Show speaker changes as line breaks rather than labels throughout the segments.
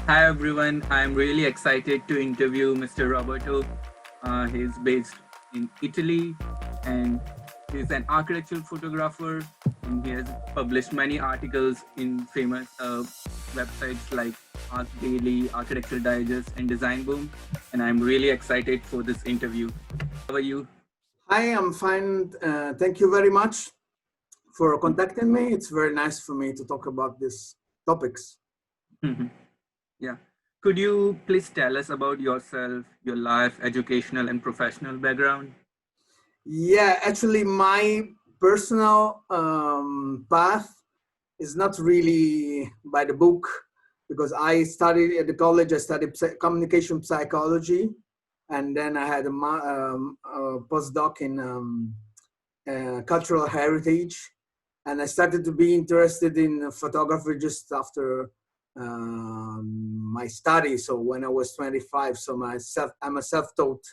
Hi everyone, I'm really excited to interview Mr. Roberto. He's based in Italy and he's an architectural photographer and he has published many articles in famous websites like Art Daily, Architectural Digest, and Design Boom. And I'm really excited for this interview. How are you?
Hi, I'm fine. Thank you very much for contacting me. It's very nice for me to talk about these topics.
Yeah. Could you please tell us about yourself, your life, educational, and professional background?
Yeah, actually, my personal path is not really by the book because I studied at the college. I studied communication psychology, and then I had a postdoc in cultural heritage, and I started to be interested in photography just after my study. So when I was 25, I'm a self-taught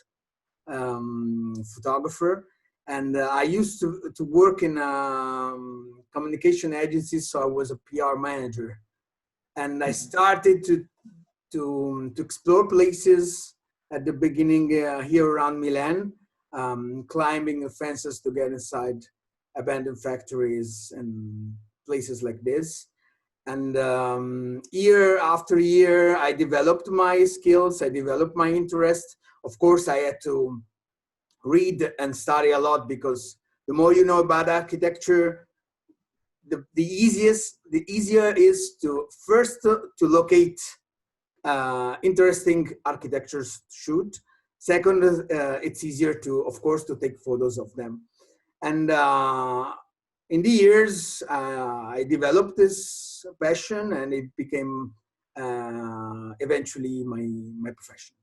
photographer, and I used to work in communication agencies. So I was a PR manager, and I started to explore places at the beginning here around Milan, climbing the fences to get inside abandoned factories and places like this. And year after year, I developed my skills, I developed my interest. Of course, I had to read and study a lot because the more you know about architecture, the easier is to first to locate interesting architectures to shoot. Second, it's easier to, of course, to take photos of them. And in the years, I developed this passion, and it became eventually my profession.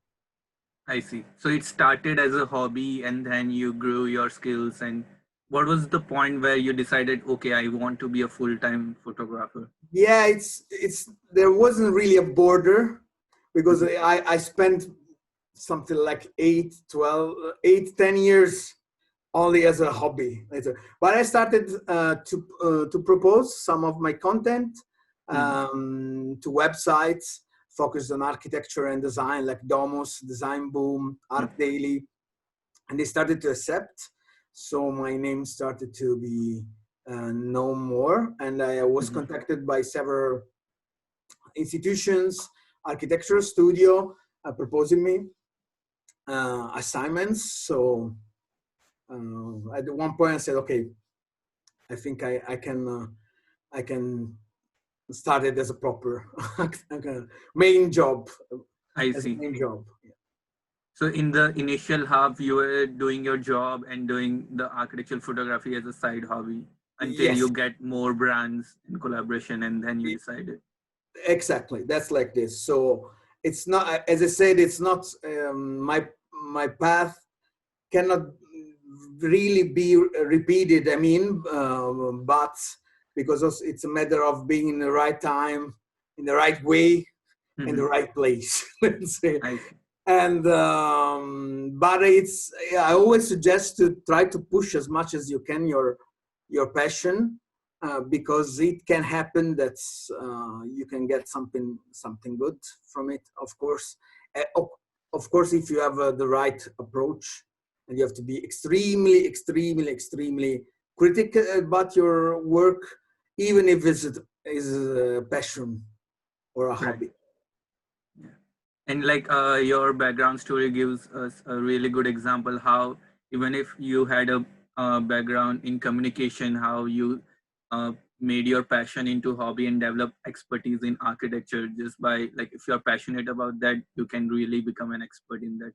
I see. So it started as a hobby and then you grew your skills. And what was the point where you decided, okay, I want to be a full-time photographer?
Yeah, it's there wasn't really a border because
Mhm.
I spent something like 10 years only as a hobby later. But I started to propose some of my content
Mhm.
to websites focused on architecture and design, like Domus, Design Boom, Art
Mhm.
Daily, and they started to accept. So my name started to be known more, and I was
Mhm.
contacted by several institutions, architectural studio, proposing me assignments. So at one point I said, okay, I think I can start it as a proper main job,
I
as a
see.
main job.
So in the initial half, you were doing your job and doing the architectural photography as a side hobby until
Yes,
you get more brands in collaboration and then you
e-
decided.
exactly. That's like this. So it's not, as I said, it's not my path cannot really be repeated. I mean, but because it's a matter of being in the right time, in the right way, in the
Mhm.
right place. Let's say.
I see.
And but it's I always suggest to try to push as much as you can your passion because it can happen that you can get something good from it, of course. Of course, if you have the right approach, and you have to be extremely critical about your work, even if is a passion or a
Right.
hobby.
Yeah. And like your background story gives us a really good example how even if you had a background in communication, how you made your passion into hobby and develop expertise in architecture just by like if you're passionate about that, you can really become an expert in that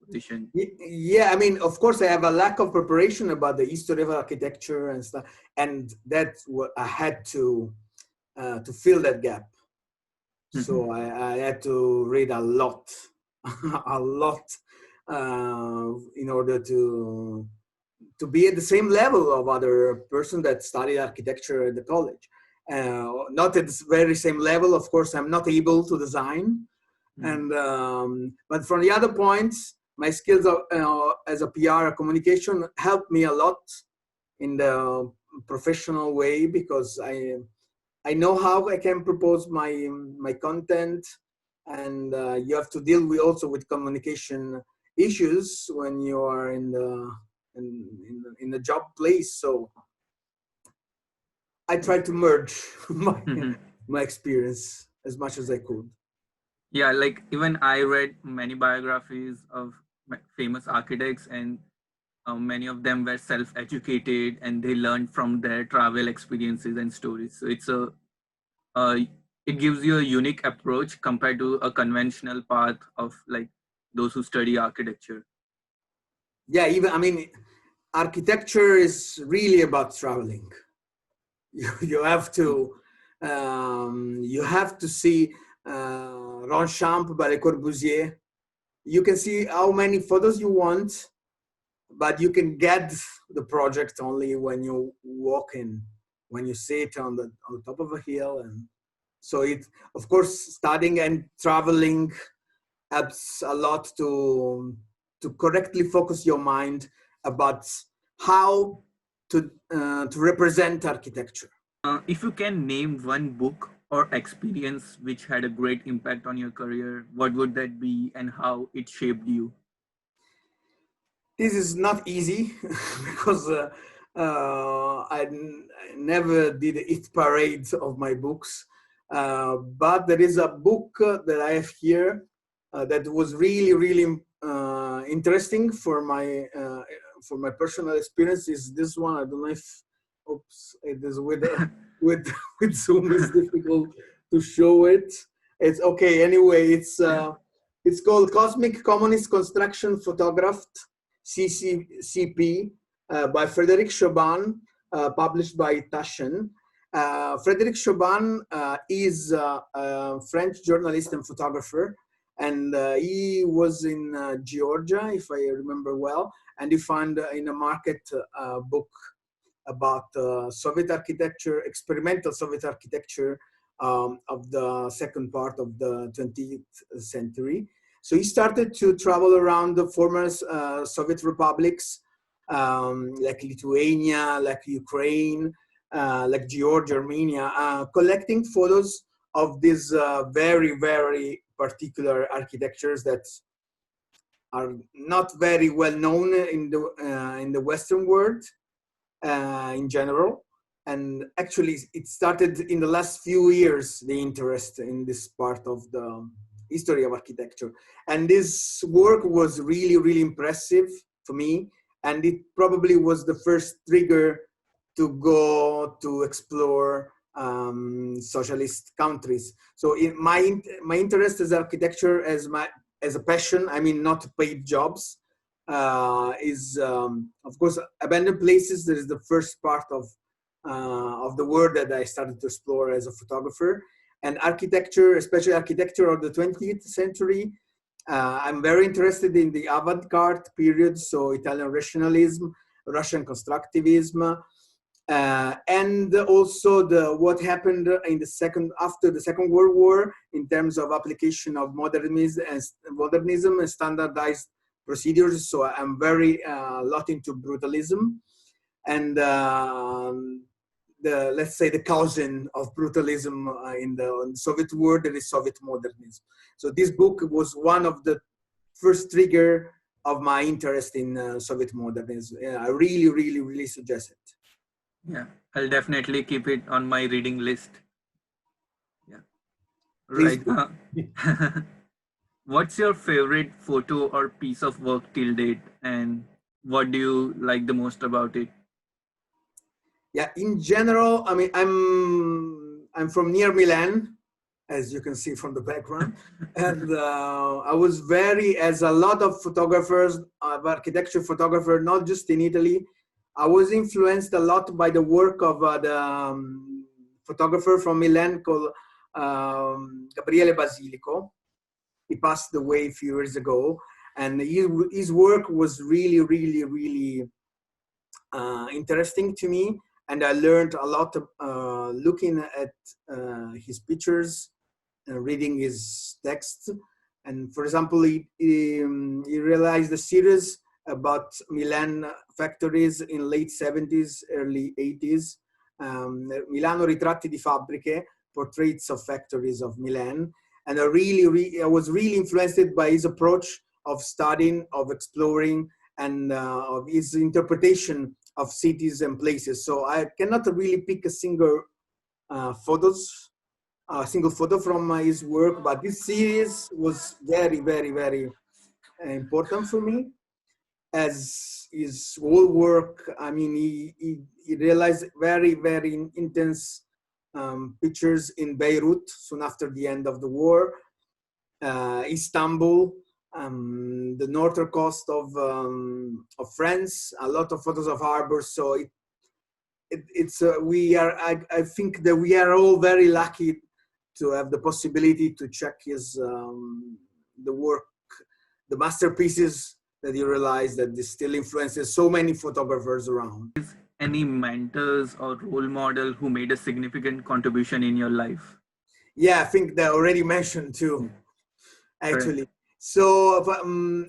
position.
Yeah, I mean, of course, I have a lack of preparation about the history of architecture and stuff, and that's what I had to fill that gap.
Mhm.
So I had to read a lot, a lot, in order to be at the same level of other person that studied architecture at the college. Not at the very same level, of course. I'm not able to design,
Mhm.
and but from the other points, my skills of, as a PR communication helped me a lot in the professional way because I know how I can propose my content. and you have to deal with also with communication issues when you are in the job place. So I tried to merge my experience as much as I could.
Yeah, like even I read many biographies of famous architects, and many of them were self-educated and they learned from their travel experiences and stories. So uh, it gives you a unique approach compared to a conventional path of like those who study architecture.
Yeah, even I mean, architecture is really about traveling. You have to see Ronchamp by Le Corbusier. You can see how many photos you want, but you can get the project only when you walk in, when you sit on the top of a hill. And so it, of course, studying and traveling helps a lot to correctly focus your mind about how to represent architecture.
If you can name one book or experience which had a great impact on your career, what would that be and how it shaped you?
This is not easy because I never did a hit parade of my books. But there is a book that I have here that was really, really interesting for my personal experience. Is this one? I don't know if, oops, it is with with with Zoom. It's difficult to show it. It's okay. Anyway, it's called Cosmic Communist Construction Photographed CCCP by Frederic Chaban, published by Taschen. Frederic Chaban is a French journalist and photographer, and he was in Georgia, if I remember well, and he found in a market book about Soviet architecture, experimental Soviet architecture of the second part of the 20th century. So he started to travel around the former Soviet republics, like Lithuania, like Ukraine, like Georgia, Armenia, collecting photos of these very, very particular architectures that are not very well known in the Western world in general. And actually, it started in the last few years, the interest in this part of the history of architecture. And this work was really, really impressive to me. And it probably was the first trigger to go to explore socialist countries. So my interest as architecture as a passion, I mean, not paid jobs, is of course abandoned places. That is the first part of the world that I started to explore as a photographer. And architecture, especially architecture of the 20th century, I'm very interested in the avant-garde period, so Italian rationalism, Russian constructivism, and also what happened in after the Second World War in terms of application of modernism and standardized procedures. So I'm very lot into brutalism, and let's say the cousin of brutalism in the Soviet world, that is Soviet modernism. So this book was one of the first trigger of my interest in Soviet modernism. I really, really, really suggest it.
Yeah, I'll definitely keep it on my reading list. Yeah,
Please
right.
do.
What's your favorite photo or piece of work till date, and what do you like the most about it?
Yeah, in general, I mean, I'm from near Milan, as you can see from the background, and I was as a lot of photographers, architecture photographer, not just in Italy, I was influenced a lot by the work of the photographer from Milan called Gabriele Basilico. He passed away a few years ago, and his work was really, really, really interesting to me. And I learned a lot looking at his pictures and reading his text. And for example, he realized a series about Milan factories in late 70s, early 80s. Milano Ritratti di Fabbriche, portraits of factories of Milan. And I was really influenced by his approach of studying, of exploring, and of his interpretation of cities and places. So I cannot really pick a single a single photo from his work, but this series was very, very, very important for me, as his whole work. I mean, he realized very, very intense pictures in Beirut soon after the end of the war, Istanbul, the northern coast of France, a lot of photos of harbors. So it's we are. I think that we are all very lucky to have the possibility to check his the work, the masterpieces that he realized that this still influences so many photographers around.
Any mentors or role model who made a significant contribution in your life?
Yeah, I think that already mentioned too,
Correct.
actually. So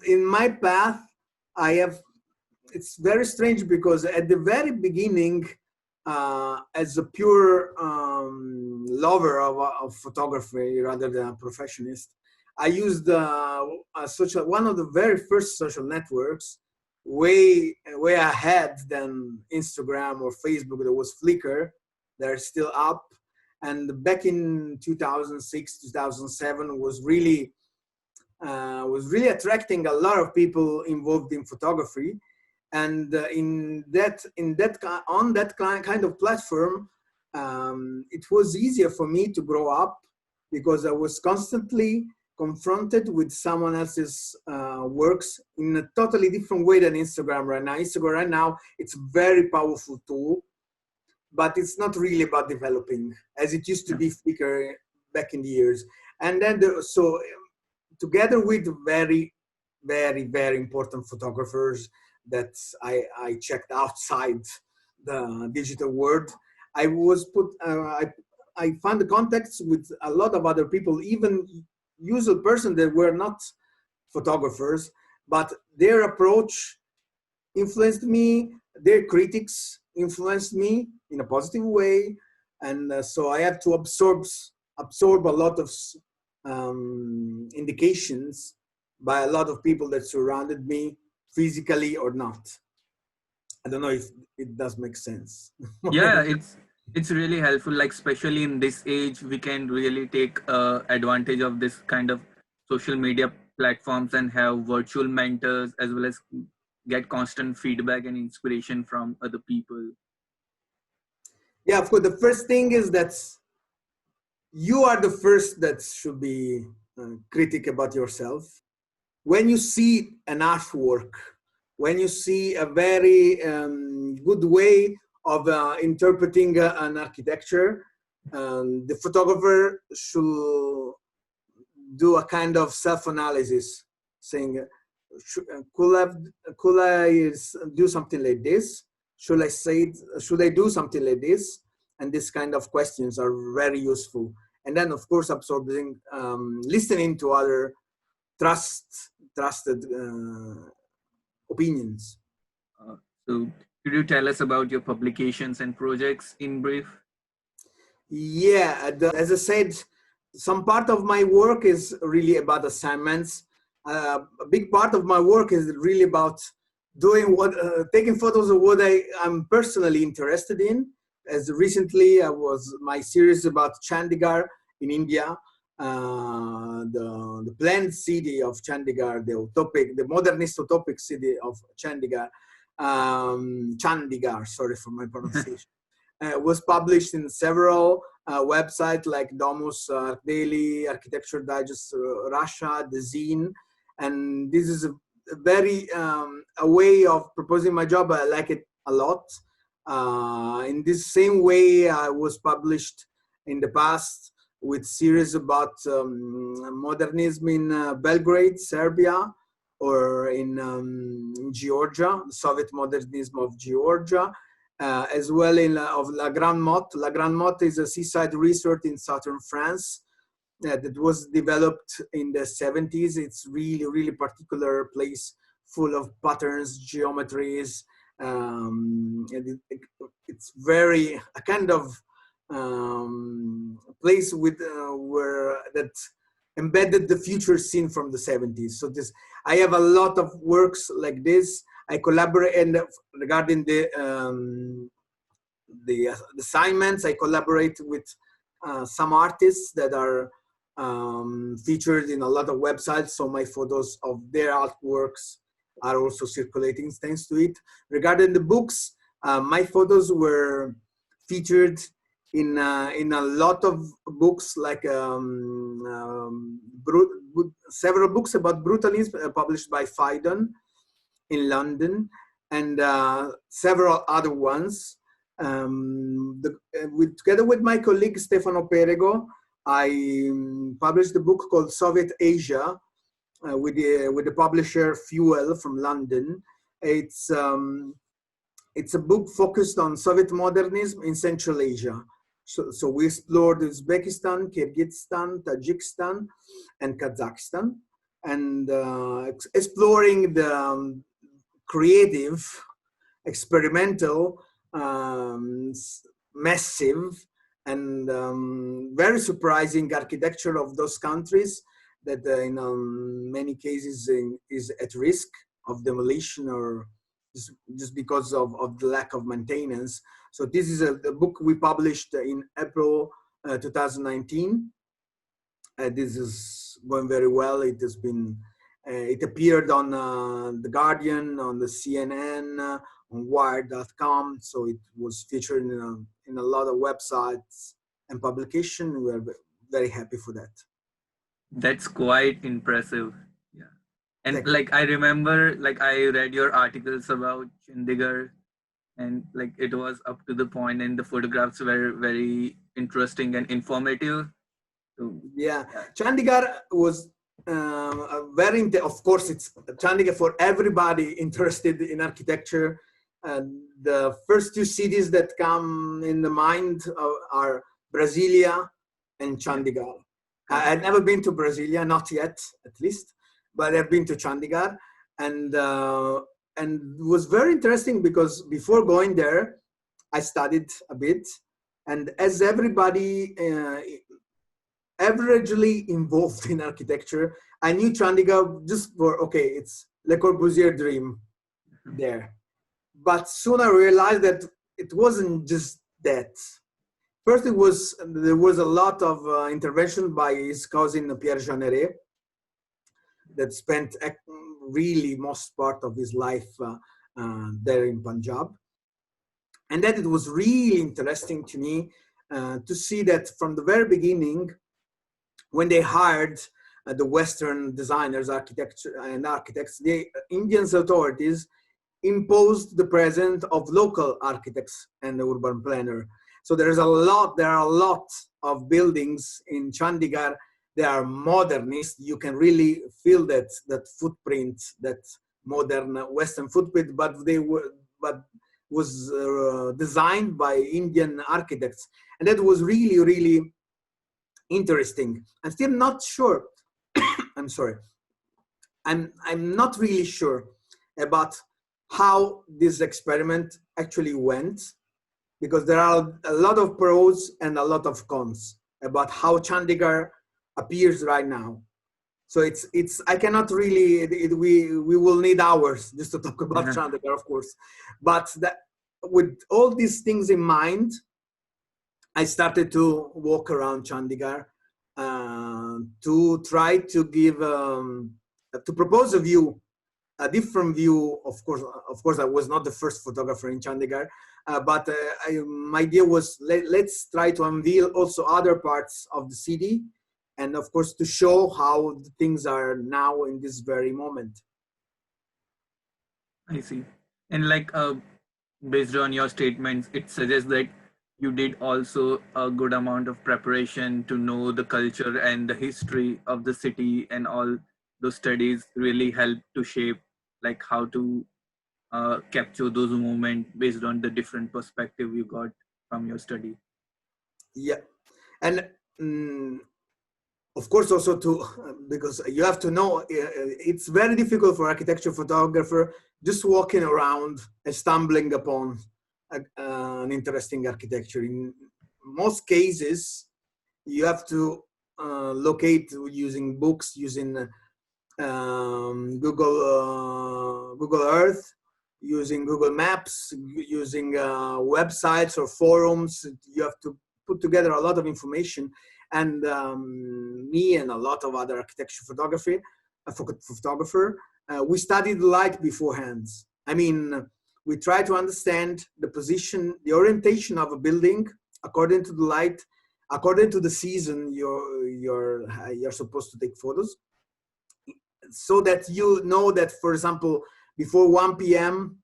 in my path, I have, it's very strange because at the very beginning, as a pure lover of photography rather than a professionist, I used one of the very first social networks, way ahead than Instagram or Facebook. There was Flickr. They're still up, and back in 2006, 2007 was really attracting a lot of people involved in photography. And on that kind of platform, it was easier for me to grow up because I was constantly confronted with someone else's works in a totally different way than Instagram right now. Instagram right now, it's a very powerful tool, but it's not really about developing as it used to
Yeah.
be Flickr back in the years. And then so together with very, very, very important photographers that I checked outside the digital world, I was I found the contacts with a lot of other people, even usual person that were not photographers, but their approach influenced me, their critics influenced me in a positive way. And so I have to absorb a lot of indications by a lot of people that surrounded me, physically or not. I don't know if it does make sense.
Yeah, it's really helpful, like especially in this age we can really take advantage of this kind of social media platforms and have virtual mentors as well as get constant feedback and inspiration from other people.
Yeah, of course. The first thing is that you are the first that should be critic about yourself. When you see an artwork, when you see a very good way of interpreting an architecture, the photographer should do a kind of self-analysis, saying, could I do something like this? Should I say, should I do something like this? And this kind of questions are very useful. And then, of course, absorbing, listening to other trusted opinions.
uh, so could you tell us about your publications and projects in brief?
Yeah, as I said, some part of my work is really about assignments. A big part of my work is really about doing taking photos of what I'm personally interested in. As recently, I was my series about Chandigarh in India, the planned city of Chandigarh, the modernist utopic city of Chandigarh. Chandigarh, sorry for my pronunciation. Was published in several websites like Domus Daily, Architecture Digest Russia, the Zine. And this is a very a way of proposing my job. I like it a lot. In this same way, I was published in the past with series about modernism in Belgrade, Serbia, or in Georgia, the Soviet modernism of Georgia. As well of La Grande Motte. La Grande Motte is a seaside resort in southern France that was developed in the 70s. It's really, really particular place full of patterns, geometries. And it's very a kind of place with where that embedded the future scene from the 70s. So this, I have a lot of works like this. I collaborate, and regarding the assignments, I collaborate with some artists that are featured in a lot of websites. So my photos of their artworks are also circulating thanks to it. Regarding the books, my photos were featured in a lot of books, like several books about brutalism published by Phaidon in London, and several other ones. Together with my colleague Stefano Perego, I published a book called Soviet Asia with the publisher Fuel from London. It's a book focused on Soviet modernism in Central Asia. So we explored Uzbekistan, Kyrgyzstan, Tajikistan, and Kazakhstan, and exploring the creative, experimental, massive, and very surprising architecture of those countries that in many cases is at risk of demolition, or just because of the lack of maintenance. So this is a book we published in April 2019. This is going very well. It has been, it appeared on The Guardian, on the CNN, on Wired.com. So it was featured in a lot of websites and publication. We're very happy for that.
That's quite impressive. Yeah. And
Thank you.
like I remember, like I read your articles about Chandigarh, and like it was up to the point, and the photographs were very interesting and informative. So
Yeah, Chandigarh was of course, it's Chandigarh for everybody interested in architecture. The first two cities that come in the mind are Brasilia and Chandigarh. I've never been to Brasilia, not yet, at least, but I've been to Chandigarh, and it was very interesting because before going there, I studied a bit, and as everybody averagely involved in architecture, I knew Chandigarh just for, okay, it's Le Corbusier dream there. But soon I realized that it wasn't just that. First, there was a lot of intervention by his cousin Pierre Jeanneret that spent really most part of his life there in Punjab. And that it was really interesting to me to see that from the very beginning, when they hired the Western designers, architects, the Indian authorities imposed the presence of local architects and the urban planner. So there are a lot of buildings in Chandigarh. They are modernist. You can really feel that footprint, that modern Western footprint, but was designed by Indian architects, and that was really, really interesting. I'm still not sure. I'm sorry. I'm not really sure about how this experiment actually went, because there are a lot of pros and a lot of cons about how Chandigarh appears right now. So I cannot really, we will need hours just to talk about Chandigarh, of course. But with all these things in mind, I started to walk around Chandigarh to try to give, to propose a different view. Of course, I was not the first photographer in Chandigarh, but my idea was let's try to unveil also other parts of the city, and of course to show how things are now in this very moment.
I see. And like based on your statements, it suggests that you did also a good amount of preparation to know the culture and the history of the city, and all those studies really helped to shape like how to capture those moments based on the different perspective you got from your study.
Yeah, and of course also because you have to know, it's very difficult for architecture photographer just walking around and stumbling upon an interesting architecture. In most cases, you have to locate using books, using Google Earth, using Google Maps, using websites or forums. You have to put together a lot of information. And me and a lot of other architecture photographer, we studied light beforehand. I mean, we try to understand the position, the orientation of a building according to the light, according to the season you're supposed to take photos, so that you know that, for example, before 1 p.m.,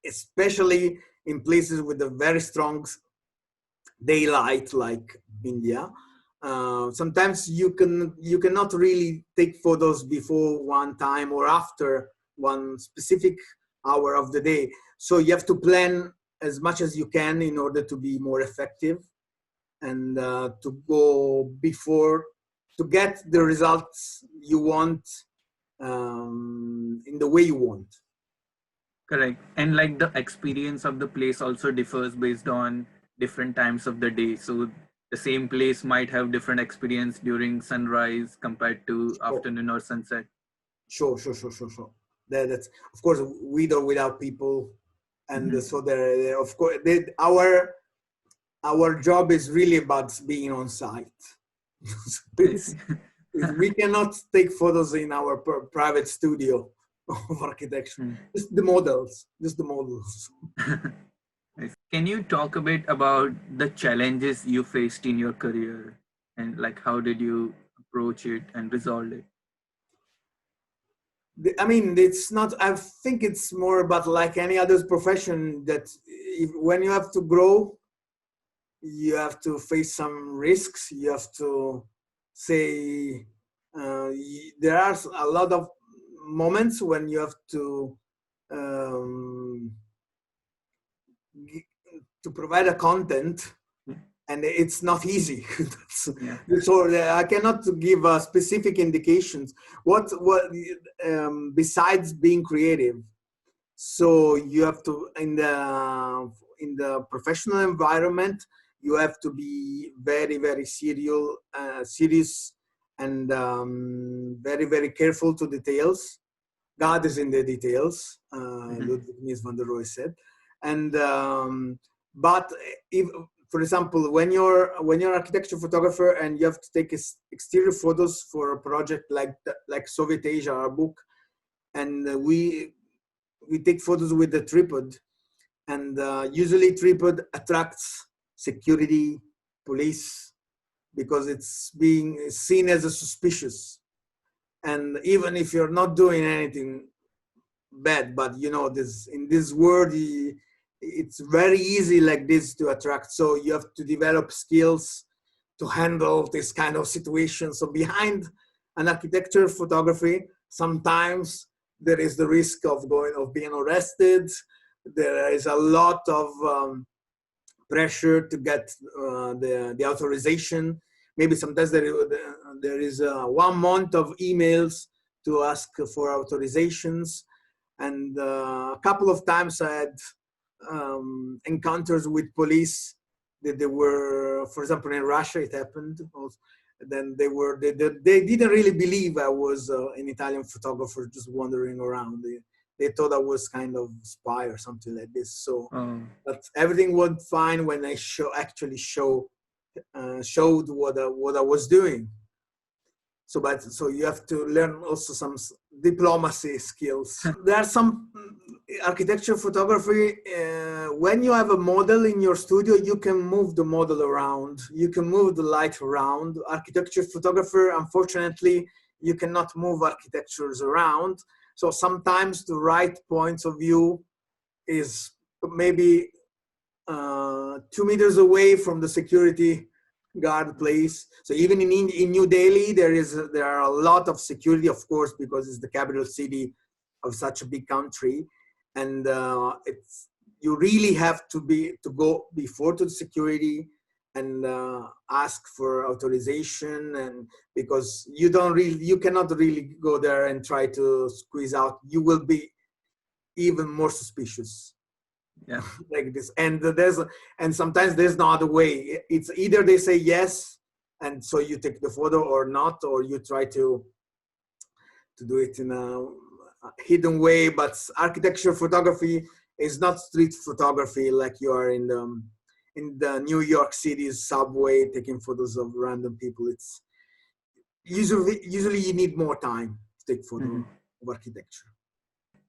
especially in places with a very strong daylight like India, sometimes you cannot really take photos before one time or after one specific hour of the day. So you have to plan as much as you can in order to be more effective and to go before, to get the results you want in the way you want.
Correct. And like the experience of the place also differs based on different times of the day. So the same place might have different experience during sunrise compared to afternoon or sunset.
Sure. That's, of course, with or without people. And so there, of course, our job is really about being on site. We cannot take photos in our private studio of architecture. Just the models.
Nice. Can you talk a bit about the challenges you faced in your career and like how did you approach it and resolve it?
I mean, it's not, I think it's more about like any other profession that when you have to grow, you have to face some risks. You have to say, there are a lot of moments when you have to provide a content, and it's not easy. So I cannot give specific indications. What besides being creative, so you have to in the professional environment, you have to be very, very serious and very, very careful to details. God is in the details, Ludwig Mies van der Rohe said. And but if, for example, when you're an architecture photographer and you have to take exterior photos for a project like Soviet Asia, our book, and we take photos with the tripod, and usually tripod attracts security, police, because it's being seen as a suspicious. And even if you're not doing anything bad, but you know, this in this world, it's very easy like this to attract. So you have to develop skills to handle this kind of situation. So behind an architecture photography, sometimes there is the risk of being arrested. There is a lot of pressure to get the authorization. Maybe sometimes there is 1 month of emails to ask for authorizations. And a couple of times I had encounters with police that they were, for example, in Russia it happened. Then they didn't really believe I was an Italian photographer just wandering around. They thought I was kind of spy or something like this. So, but everything went fine when I actually showed what I was doing. So you have to learn also some diplomacy skills. There are some architecture photography. When you have a model in your studio, you can move the model around. You can move the light around. Architecture photographer, unfortunately, you cannot move architectures around. So sometimes the right points of view is maybe 2 meters away from the security guard place. So even in New Delhi, there are a lot of security, of course, because it's the capital city of such a big country, and you really have to go before to the security and ask for authorization, and because you cannot really go there and try to squeeze out. You will be even more suspicious.
Yeah.
Like this, and sometimes there's no other way. It's either they say yes and so you take the photo or not, or you try to do it in a hidden way. But architecture photography is not street photography like you are in the New York City's subway taking photos of random people. It's usually you need more time to take photo of architecture.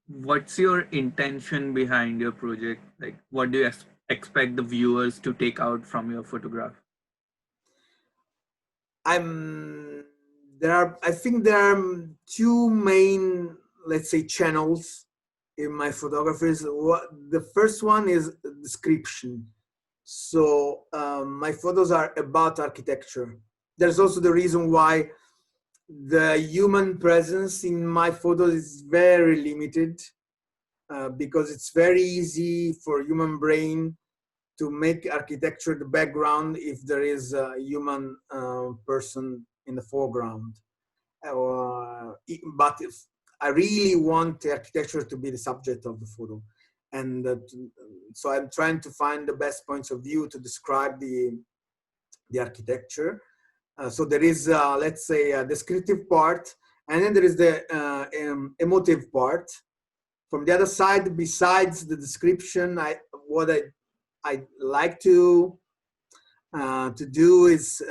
What's your intention behind your project? Like, what do you expect the viewers to take out from your photograph?
I think there are two main, let's say, channels in my photographies. The first one is description. So my photos are about architecture. There's also the reason why the human presence in my photos is very limited, because it's very easy for human brain to make architecture the background if there is a human person in the foreground. But if I really want the architecture to be the subject of the photo, and so I'm trying to find the best points of view to describe the architecture. So there is, let's say, a descriptive part, and then there is the emotive part. From the other side, besides the description, what I like to do is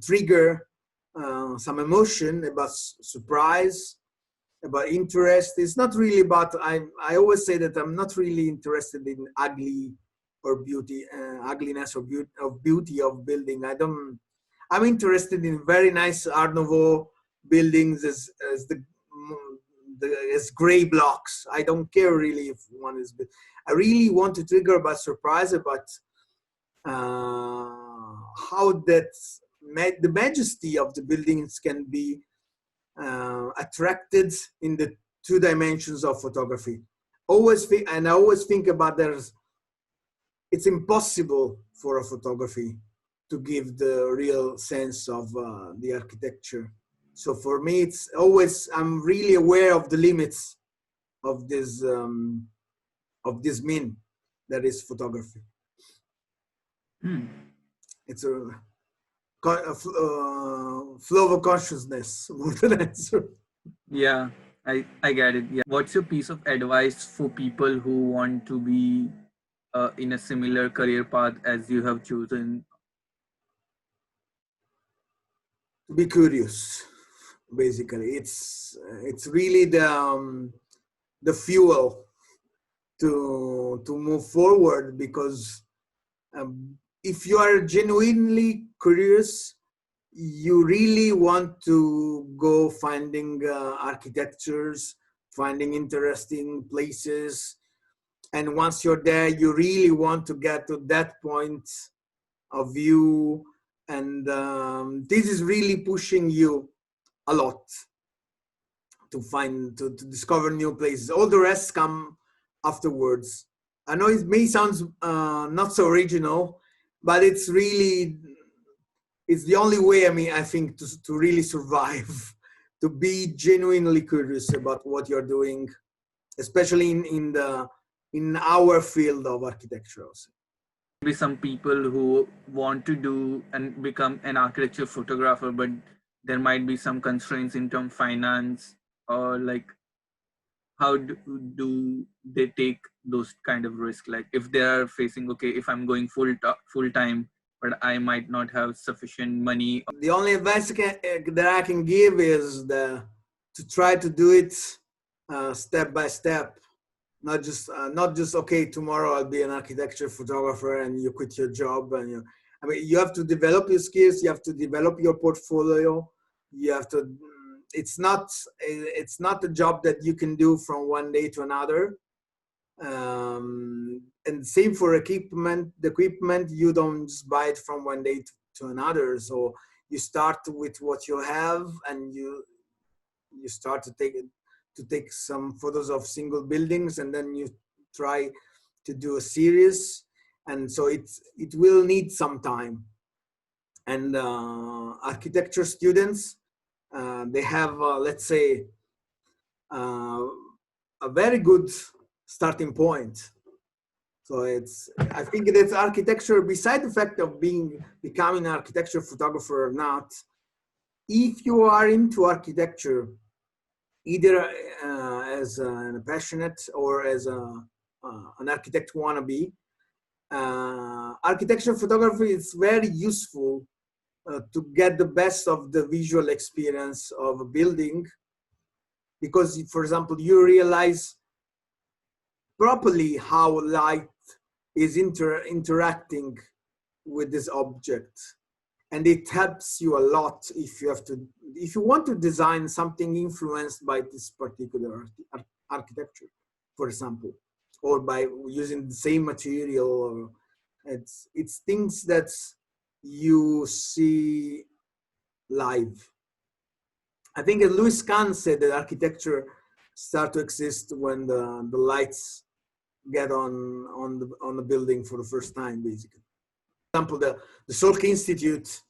trigger some emotion about surprise, about interest. It's not really about, I always say that I'm not really interested in ugly or beauty, ugliness or beauty of building. I'm interested in very nice Art Nouveau buildings as gray blocks. I don't care really if one is, I really want to trigger about surprise, about how the majesty of the buildings can be attracted in the two dimensions of photography. I always think about it's impossible for a photography to give the real sense of the architecture. So for me, it's always, I'm really aware of the limits of this mean that is photography. It's a flow of consciousness more than answer.
Yeah, I get it. Yeah. What's your piece of advice for people who want to be in a similar career path as you have chosen?
To be curious, basically. It's really the fuel to move forward, because if you are genuinely curious, you really want to go finding architectures, finding interesting places, and once you're there, you really want to get to that point of view, and this is really pushing you a lot to discover new places. All the rest come afterwards. I know it may sound not so original, but it's the only way, I think, to really survive, to be genuinely curious about what you're doing, especially in our field of architecture also.
Maybe some people who want to do and become an architecture photographer, but there might be some constraints in terms of finance, or like how do they take those kind of risk? Like if they are facing, okay, if I'm going full time, but I might not have sufficient money.
The only advice that I can give is to try to do it step by step. Not just okay, tomorrow I'll be an architecture photographer and you quit your job, and you have to develop your skills, you have to develop your portfolio, you have to, it's not a job that you can do from one day to another. And same for equipment. The equipment, you don't just buy it from one day to another. So you start with what you have, and you start to take some photos of single buildings, and then you try to do a series, and so it will need some time. And architecture students, they have let's say a very good starting point, So I think that's architecture, beside the fact of becoming an architecture photographer or not, if you are into architecture, either as a passionate or as an architect wannabe, architecture photography is very useful to get the best of the visual experience of a building, because, for example, you realize properly how light is interacting with this object, and it helps you a lot if you want to design something influenced by this particular architecture, for example, or by using the same material, or it's things that you see live. I think Louis Kahn said that architecture start to exist when the lights get on the building for the first time, basically. For example, the Salk Institute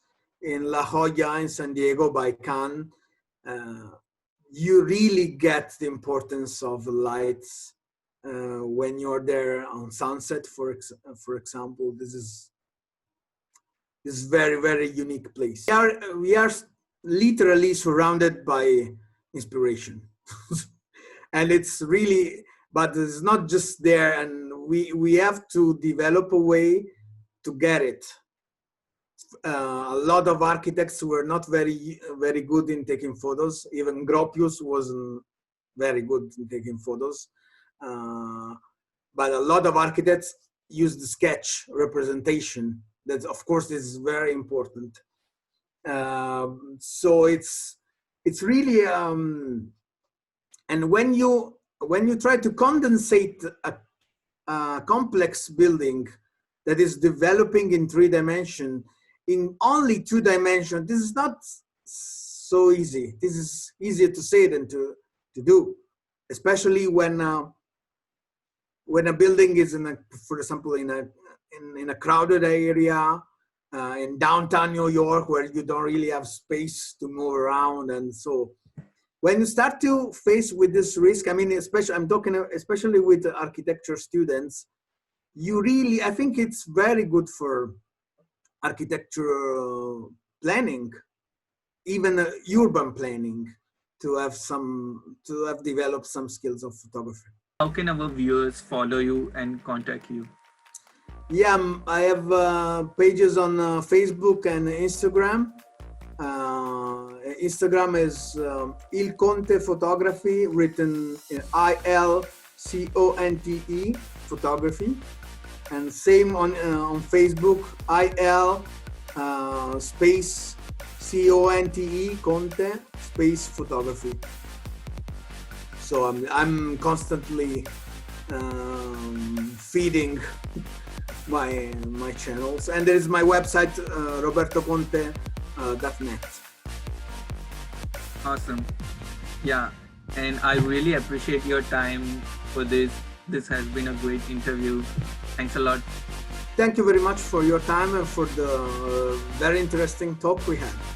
in La Jolla in San Diego by Kahn, you really get the importance of the lights when you're there on sunset, for example. This is very, very unique place. We are literally surrounded by inspiration. And it's really, but it's not just there, and we have to develop a way to get it. A lot of architects were not very good in taking photos. Even Gropius wasn't very good in taking photos. But a lot of architects use the sketch representation. That, of course, is very important. So it's really, and when you try to condensate a complex building that is developing in 3 dimensions in only 2 dimensions, this is not so easy. This is easier to say than to do, especially when a building is for example, in a crowded area in downtown New York, where you don't really have space to move around. And so when you start to face with this risk, I mean, I'm talking especially with architecture students, I think it's very good for architecture planning, even urban planning, to have developed some skills of photography.
How can our viewers follow you and contact you?
Yeah, I have pages on Facebook and Instagram. Instagram is Il Conte Photography, written ILCONTE Photography, and same on Facebook, IL space CONTE Conte space Photography. So I'm constantly feeding my channels, and there is my website, robertoconte.net.
Awesome. Yeah, and I really appreciate your time for this. This has been a great interview. Thanks a lot.
Thank you very much for your time and for the very interesting talk we had.